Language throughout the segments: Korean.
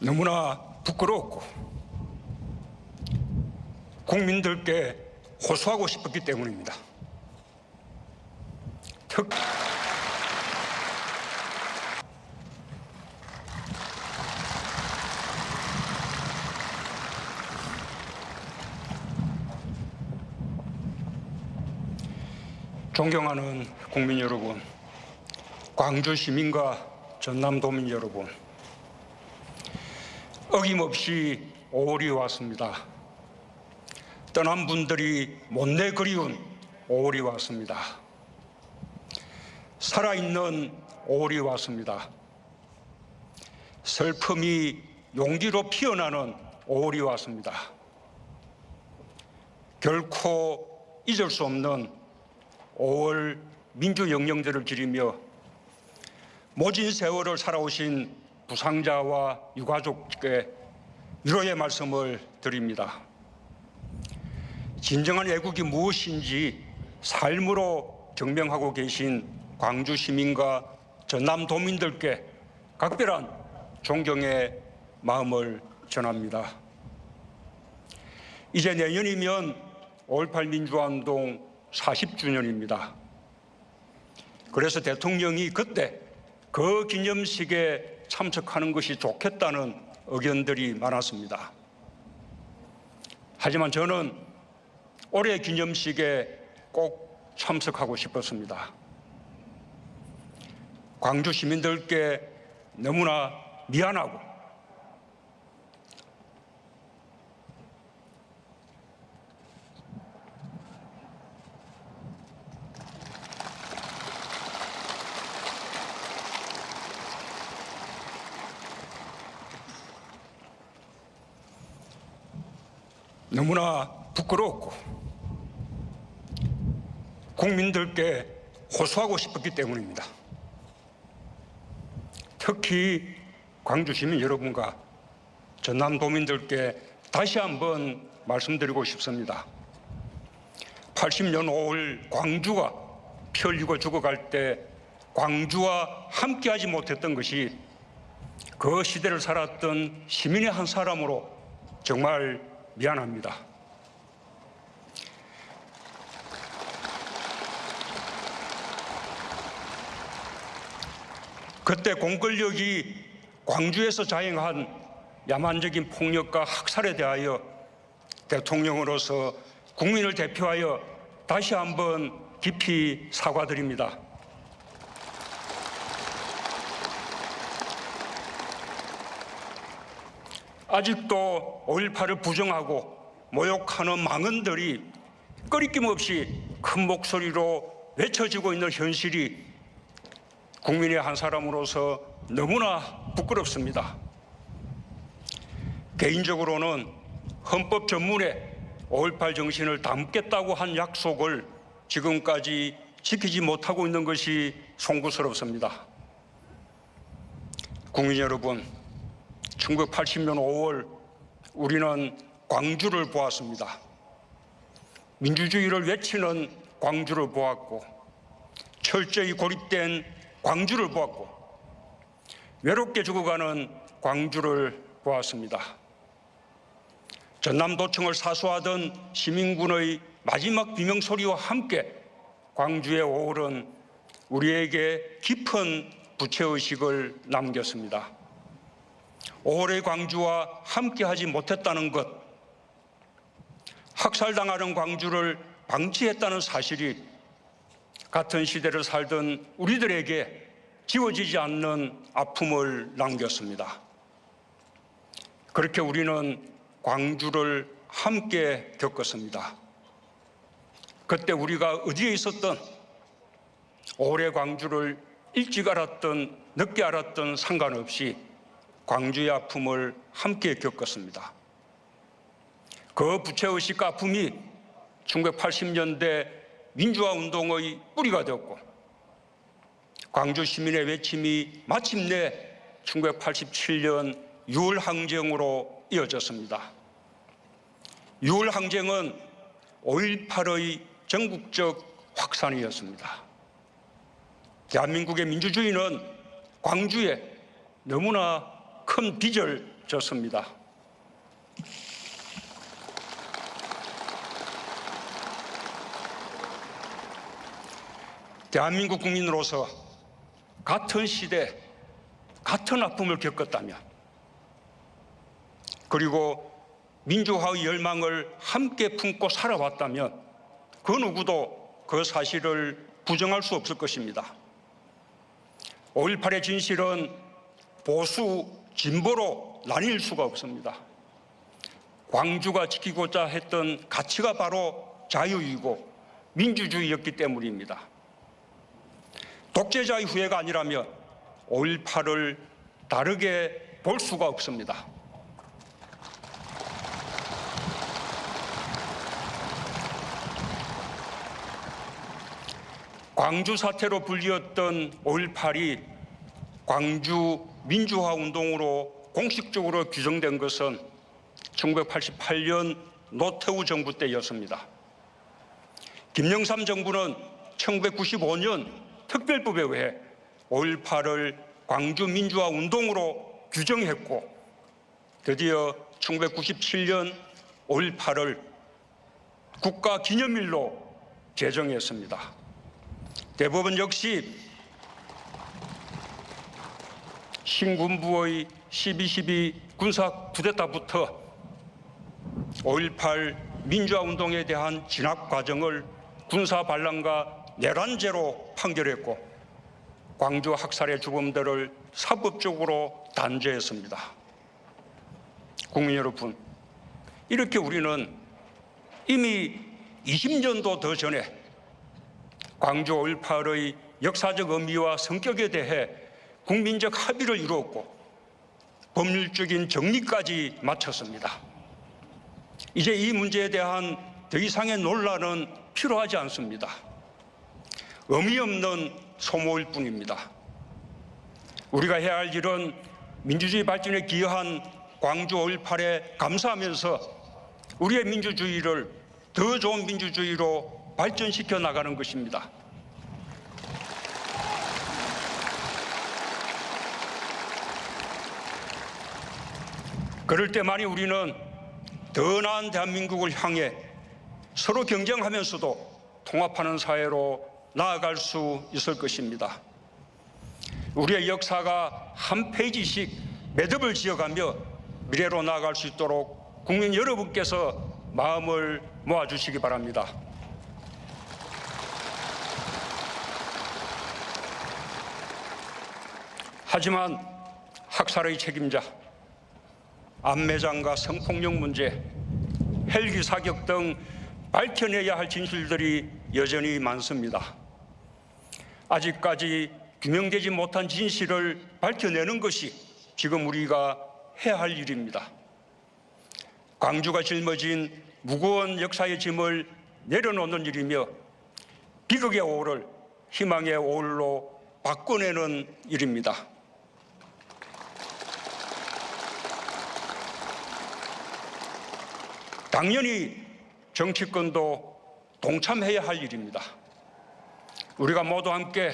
너무나 부끄럽고 국민들께 호소하고 싶었기 때문입니다. 존경하는 국민 여러분, 광주 시민과 전남도민 여러분, 어김없이 5월이 왔습니다. 떠난 분들이 못내 그리운 5월이 왔습니다. 살아있는 5월이 왔습니다. 슬픔이 용기로 피어나는 5월이 왔습니다. 결코 잊을 수 없는 5월 민주영령제를 기리며 모진 세월을 살아오신 부상자와 유가족께 위로의 말씀을 드립니다. 진정한 애국이 무엇인지 삶으로 증명하고 계신 광주 시민과 전남도민들께 각별한 존경의 마음을 전합니다. 이제 내년이면 5.18 민주화운동 40주년입니다. 그래서 대통령이 그때 그 기념식에 참석하는 것이 좋겠다는 의견들이 많았습니다. 하지만 저는 올해 기념식에 꼭 참석하고 싶었습니다. 광주 시민들께 너무나 미안하고 너무나 부끄럽고 국민들께 호소하고 싶었기 때문입니다. 특히 광주 시민 여러분과 전남도민들께 다시 한번 말씀드리고 싶습니다. 80년 5월 광주가 피 흘리고 죽어갈 때 광주와 함께하지 못했던 것이 그 시대를 살았던 시민의 한 사람으로 정말 미안합니다. 그때 공권력이 광주에서 자행한 야만적인 폭력과 학살에 대하여 대통령으로서 국민을 대표하여 다시 한번 깊이 사과드립니다. 아직도 5.18을 부정하고 모욕하는 망언들이 꺼리낌 없이 큰 목소리로 외쳐지고 있는 현실이 국민의 한 사람으로서 너무나 부끄럽습니다. 개인적으로는 헌법 전문에 5.18 정신을 담겠다고 한 약속을 지금까지 지키지 못하고 있는 것이 송구스럽습니다. 국민 여러분, 1980년 5월 우리는 광주를 보았습니다. 민주주의를 외치는 광주를 보았고 철저히 고립된 광주를 보았고 외롭게 죽어가는 광주를 보았습니다. 전남도청을 사수하던 시민군의 마지막 비명소리와 함께 광주의 5월은 우리에게 깊은 부채의식을 남겼습니다. 5월의 광주와 함께하지 못했다는 것, 학살당하는 광주를 방치했다는 사실이 같은 시대를 살던 우리들에게 지워지지 않는 아픔을 남겼습니다. 그렇게 우리는 광주를 함께 겪었습니다. 그때 우리가 어디에 있었던 5월의 광주를 일찍 알았던 늦게 알았던 상관없이 광주의 아픔을 함께 겪었습니다. 그 부채의식과 아픔이 1980년대 민주화운동의 뿌리가 되었고 광주 시민의 외침이 마침내 1987년 6월 항쟁으로 이어졌습니다. 6월 항쟁은 5.18의 전국적 확산이었습니다. 대한민국의 민주주의는 광주에 너무나 큰 큰 빚을 졌습니다. 대한민국 국민으로서 같은 시대, 같은 아픔을 겪었다면, 그리고 민주화의 열망을 함께 품고 살아왔다면 그 누구도 그 사실을 부정할 수 없을 것입니다. 5.18의 진실은 보수, 진보로 나뉠 수가 없습니다. 광주가 지키고자 했던 가치가 바로 자유이고 민주주의였기 때문입니다. 독재자의 후예가 아니라면 5.18을 다르게 볼 수가 없습니다. 광주 사태로 불리웠던 5.18이 광주 민주화 운동으로 공식적으로 규정된 것은 1988년 노태우 정부 때였습니다. 김영삼 정부는 1995년 특별법에 의해 5.18을 광주 민주화 운동으로 규정했고, 드디어 1997년 5.18을 국가기념일로 제정했습니다. 대법원 역시 신군부의 12.12 군사 쿠데타부터 5.18 민주화운동에 대한 진압 과정을 군사 반란과 내란죄로 판결했고, 광주 학살의 주범들을 사법적으로 단죄했습니다. 국민 여러분, 이렇게 우리는 이미 20년도 더 전에 광주 5.18의 역사적 의미와 성격에 대해 국민적 합의를 이루었고 법률적인 정리까지 마쳤습니다. 이제 이 문제에 대한 더 이상의 논란은 필요하지 않습니다. 의미 없는 소모일 뿐입니다. 우리가 해야 할 일은 민주주의 발전에 기여한 광주 5.18에 감사하면서 우리의 민주주의를 더 좋은 민주주의로 발전시켜 나가는 것입니다. 그럴 때만이 우리는 더 나은 대한민국을 향해 서로 경쟁하면서도 통합하는 사회로 나아갈 수 있을 것입니다. 우리의 역사가 한 페이지씩 매듭을 지어가며 미래로 나아갈 수 있도록 국민 여러분께서 마음을 모아주시기 바랍니다. 하지만 학살의 책임자, 안매장과 성폭력 문제, 헬기 사격 등 밝혀내야 할 진실들이 여전히 많습니다. 아직까지 규명되지 못한 진실을 밝혀내는 것이 지금 우리가 해야 할 일입니다. 광주가 짊어진 무거운 역사의 짐을 내려놓는 일이며 비극의 오를 희망의 오울로 바꿔내는 일입니다. 당연히 정치권도 동참해야 할 일입니다. 우리가 모두 함께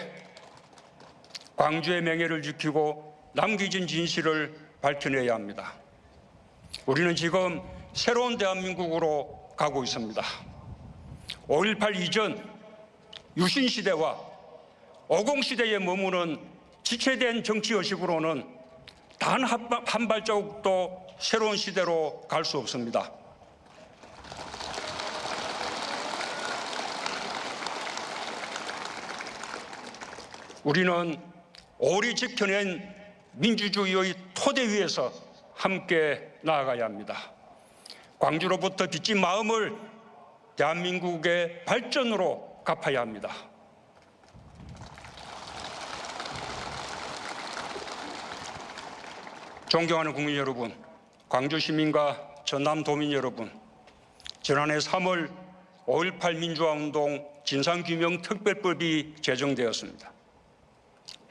광주의 명예를 지키고 남겨진 진실을 밝혀내야 합니다. 우리는 지금 새로운 대한민국으로 가고 있습니다. 5.18 이전 유신시대와 50시대에 머무는 지체된 정치의식으로는 단 한 발자국도 새로운 시대로 갈 수 없습니다. 우리는 오래 지켜낸 민주주의의 토대 위에서 함께 나아가야 합니다. 광주로부터 빚진 마음을 대한민국의 발전으로 갚아야 합니다. 존경하는 국민 여러분, 광주 시민과 전남도민 여러분, 지난해 3월 5.18 민주화운동 진상규명특별법이 제정되었습니다.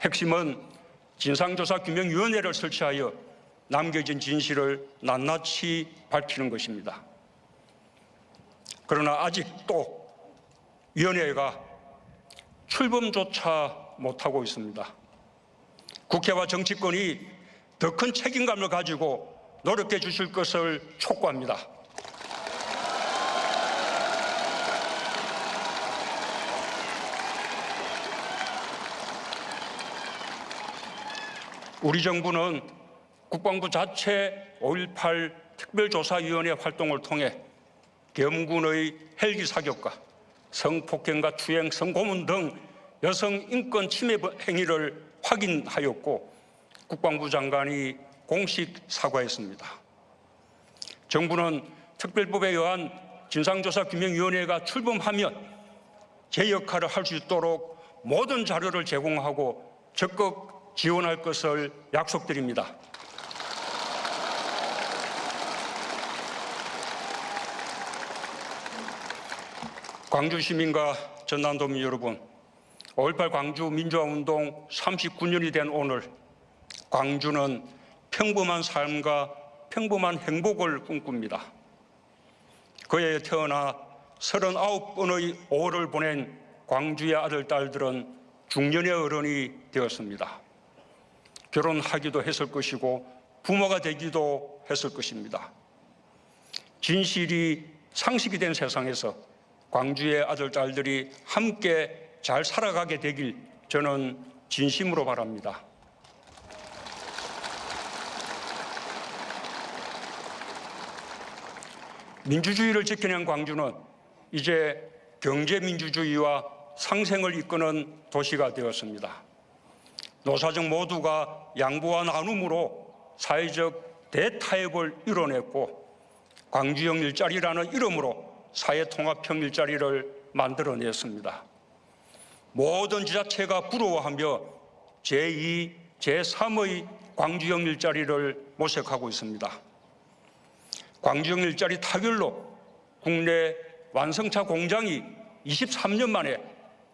핵심은 진상조사규명위원회를 설치하여 남겨진 진실을 낱낱이 밝히는 것입니다. 그러나 아직도 위원회가 출범조차 못하고 있습니다. 국회와 정치권이 더 큰 책임감을 가지고 노력해 주실 것을 촉구합니다. 우리 정부는 국방부 자체 5.18 특별조사위원회 활동을 통해 계엄군의 헬기 사격과 성폭행과 추행, 성고문 등 여성 인권 침해 행위를 확인하였고 국방부 장관이 공식 사과했습니다. 정부는 특별법에 의한 진상조사규명위원회가 출범하면 제 역할을 할 수 있도록 모든 자료를 제공하고 적극 지원할 것을 약속드립니다. 광주 시민과 전남도민 여러분, 5.18 광주 민주화운동 39년이 된 오늘 광주는 평범한 삶과 평범한 행복을 꿈꿉니다. 그에 태어나 39번의 5월을 보낸 광주의 아들, 딸들은 중년의 어른이 되었습니다. 결혼하기도 했을 것이고 부모가 되기도 했을 것입니다. 진실이 상식이 된 세상에서 광주의 아들, 딸들이 함께 잘 살아가게 되길 저는 진심으로 바랍니다. 민주주의를 지켜낸 광주는 이제 경제민주주의와 상생을 이끄는 도시가 되었습니다. 노사정 모두가 양보와 나눔으로 사회적 대타협을 이뤄냈고 광주형 일자리라는 이름으로 사회통합형 일자리를 만들어냈습니다. 모든 지자체가 부러워하며 제2, 제3의 광주형 일자리를 모색하고 있습니다. 광주형 일자리 타결로 국내 완성차 공장이 23년 만에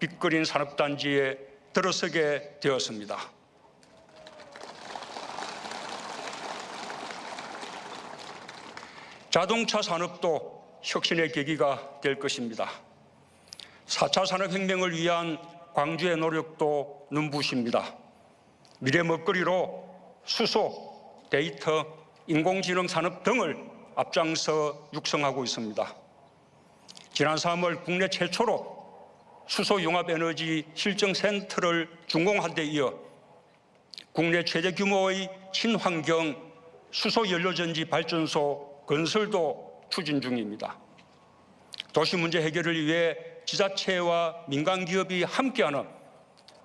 빅그린 산업단지에 들어서게 되었습니다. 자동차 산업도 혁신의 계기가 될 것입니다. 4차 산업혁명을 위한 광주의 노력도 눈부십니다. 미래 먹거리로 수소, 데이터, 인공지능 산업 등을 앞장서 육성하고 있습니다. 지난 3월 국내 최초로 수소융합에너지 실증센터를 준공한 데 이어 국내 최대 규모의 친환경 수소연료전지 발전소 건설도 추진 중입니다. 도시 문제 해결을 위해 지자체와 민간기업이 함께하는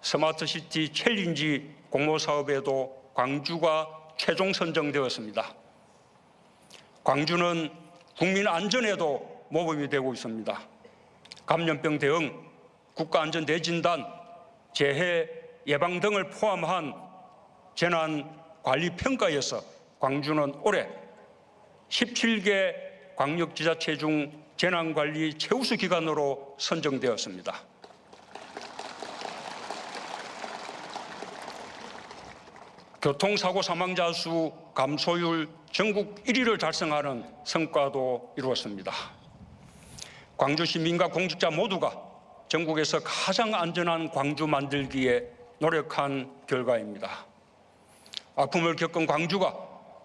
스마트시티 챌린지 공모사업에도 광주가 최종 선정되었습니다. 광주는 국민 안전에도 모범이 되고 있습니다. 감염병 대응, 국가안전대진단, 재해 예방 등을 포함한 재난관리평가에서 광주는 올해 17개 광역지자체 중 재난관리 최우수 기관으로 선정되었습니다. 교통사고 사망자 수 감소율 전국 1위를 달성하는 성과도 이루었습니다. 광주 시민과 공직자 모두가 전국에서 가장 안전한 광주 만들기에 노력한 결과입니다. 아픔을 겪은 광주가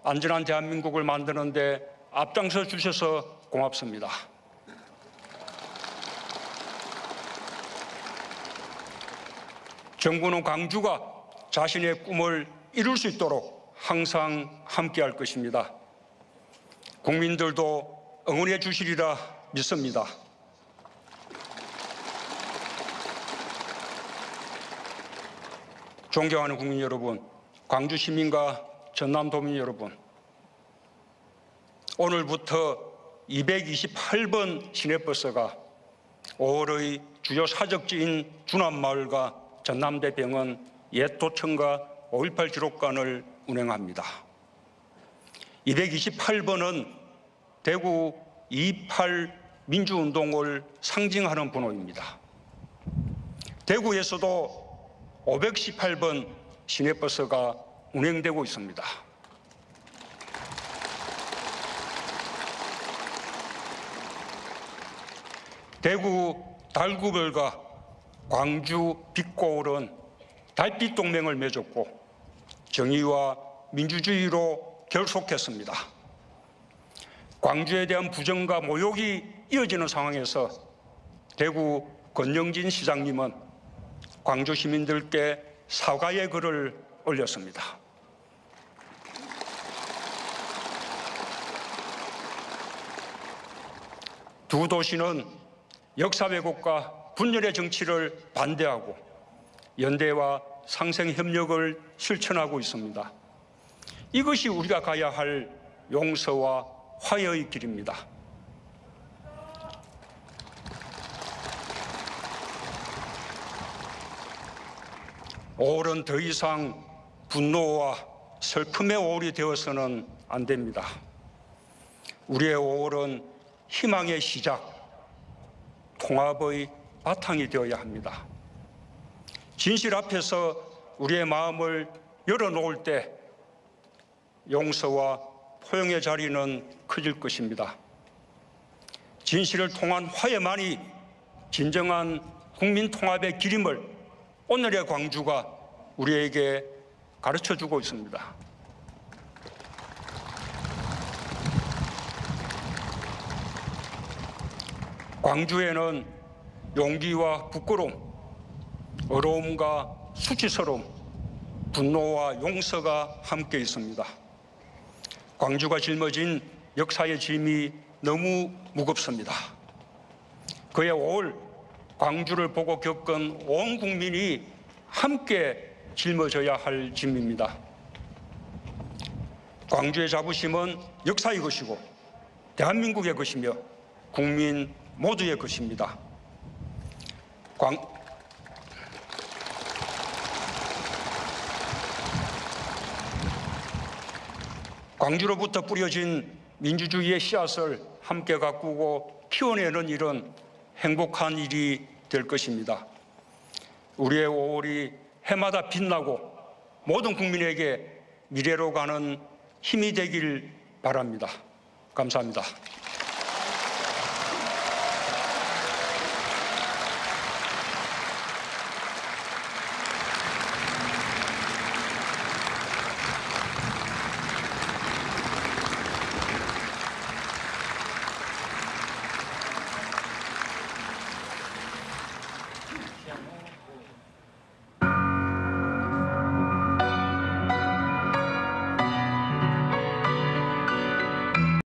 안전한 대한민국을 만드는 데 앞장서 주셔서 고맙습니다. 정부는 광주가 자신의 꿈을 이룰 수 있도록 항상 함께할 것입니다. 국민들도 응원해 주시리라 믿습니다. 존경하는 국민 여러분, 광주 시민과 전남도민 여러분, 오늘부터 228번 시내버스가 5월의 주요 사적지인 주남마을과 전남대병원, 옛도청과 5.18 기록관을 운행합니다. 228번은 대구 2.28 민주운동을 상징하는 번호입니다. 대구에서도 518번 시내버스가 운행되고 있습니다. 대구 달구별과 광주 빛고을은 달빛 동맹을 맺었고 정의와 민주주의로 결속했습니다. 광주에 대한 부정과 모욕이 이어지는 상황에서 대구 권영진 시장님은 광주 시민들께 사과의 글을 올렸습니다. 두 도시는 역사 왜곡과 분열의 정치를 반대하고 연대와 상생 협력을 실천하고 있습니다. 이것이 우리가 가야 할 용서와 화해의 길입니다. 오월은 더 이상 분노와 슬픔의 오월이 되어서는 안 됩니다. 우리의 오월은 희망의 시작, 통합의 바탕이 되어야 합니다. 진실 앞에서 우리의 마음을 열어놓을 때 용서와 포용의 자리는 커질 것입니다. 진실을 통한 화해만이 진정한 국민 통합의 길임을 오늘의 광주가 우리에게 가르쳐주고 있습니다. 광주에는 용기와 부끄러움, 어려움과 수치스러움, 분노와 용서가 함께 있습니다. 광주가 짊어진 역사의 짐이 너무 무겁습니다. 그의 5월 광주를 보고 겪은 온 국민이 함께 짊어져야 할 짐입니다. 광주의 자부심은 역사의 것이고 대한민국의 것이며 국민 모두의 것입니다. 광주로부터 뿌려진 민주주의의 씨앗을 함께 가꾸고 키워내는 일은 행복한 일이 될 것입니다. 우리의 5월이 해마다 빛나고 모든 국민에게 미래로 가는 힘이 되길 바랍니다. 감사합니다.